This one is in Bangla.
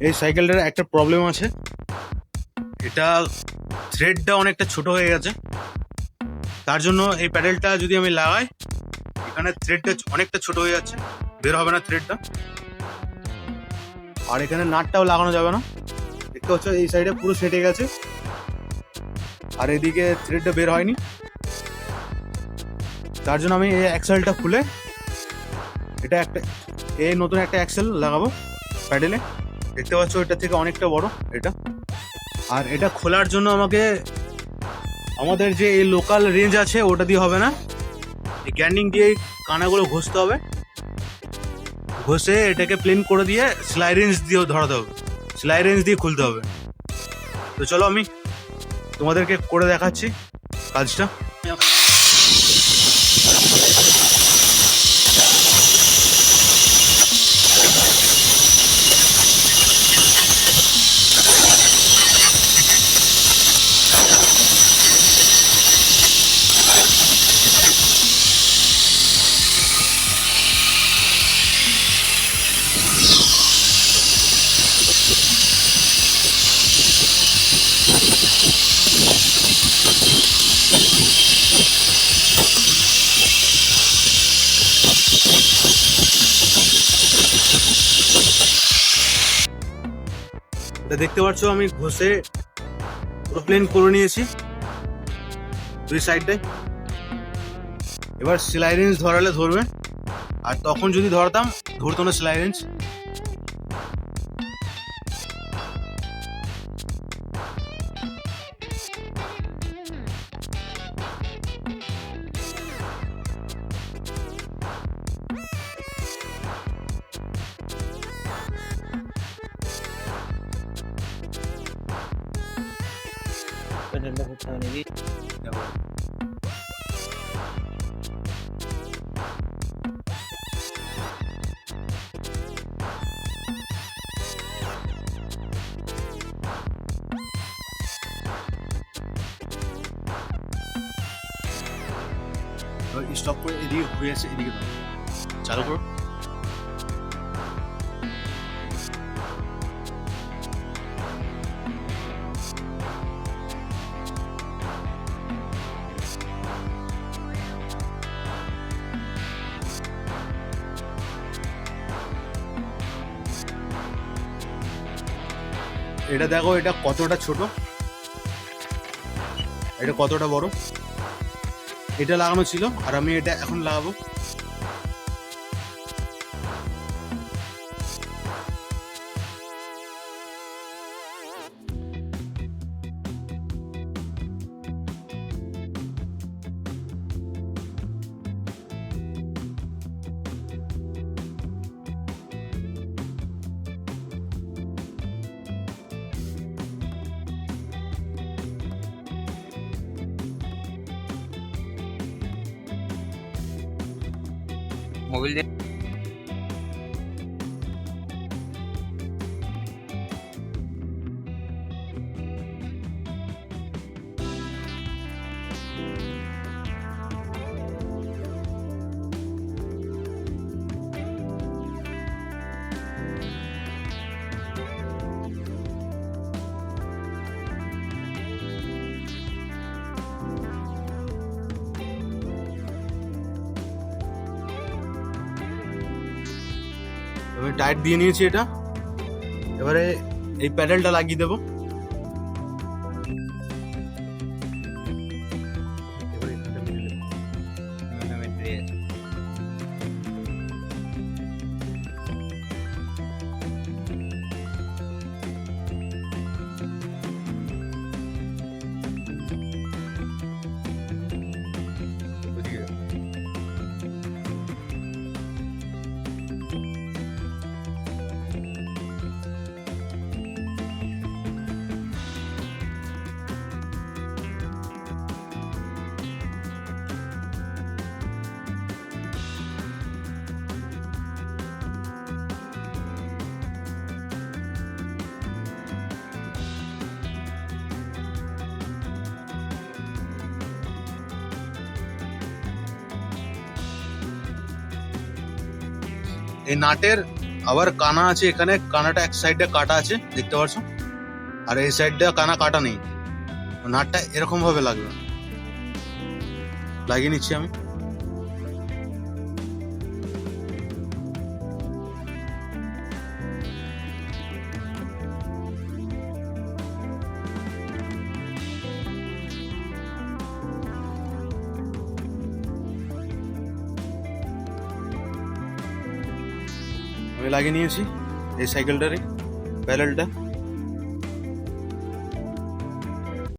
এই সাইকেলটার একটা প্রবলেম আছে, এটা থ্রেডটা অনেকটা ছোট হয়ে গেছে। তার জন্য এই প্যাডেলটা যদি আমি লাগাই, এখানে থ্রেডটা অনেকটা ছোট হয়ে যাচ্ছে, বের হবে না থ্রেডটা। আর এখানে নাটটাও লাগানো যাবে না, দেখতে পাচ্ছ এই সাইডে পুরো সেটে গেছে, আর এদিকে থ্রেডটা বের হয়নি। তার জন্য আমি এই অ্যাক্সেলটা খুলে এটা নতুন একটা অ্যাক্সেল লাগাবো প্যাডেলে। দেখতে পাচ্ছ এটা থেকে অনেকটা বড় এটা। আর এটা খোলার জন্য আমাদের যে এই লোকাল রেঞ্জ আছে ওটা দিয়ে হবে না, এই গ্যান্ডিং দিয়ে কানাগুলো ঘষতে হবে, ঘষে এটাকে প্লেন করে দিয়ে সেলাই রেঞ্জ দিয়েও ধরাতে হবে, সেলাই রেঞ্জ দিয়ে খুলতে হবে। তো চলো আমি তোমাদেরকে করে দেখাচ্ছি কাজটা। দেখতে পাচ্ছ আমি ঘষে পুরো প্লেন করে নিয়েছি দুই সাইডটাই। এবার সেলাই রেঞ্জ ধরালে ধরবে, আর তখন যদি ধরতাম ধরতো না সেলাই রেঞ্জ। স্টপ করে এদিকে ঘুরে আসে, এদিকে চালু করো। এটা দেখো এটা কতটা ছোট, এটা কতটা বড়। এটা লাগানো ছিল আর আমি এটা এখন লাগাবো। মোবাইল দিয়ে আমি টাইট দিয়ে নিয়েছি এটা। এবারে এই প্যাডেলটা লাগিয়ে দেবো। এই নাটের আবার কানা আছে এখানে, কানাটা এক সাইডে কাটা আছে দেখতে পাচ্ছ, আর এই সাইডটা কানা কাটা নেই। নাটটা এরকম ভাবে লাগবে, লাগিয়ে নিচ্ছি আমি। আমি লাগিয়ে নিয়েছি এই সাইকেলটারই প্যাডেলটা।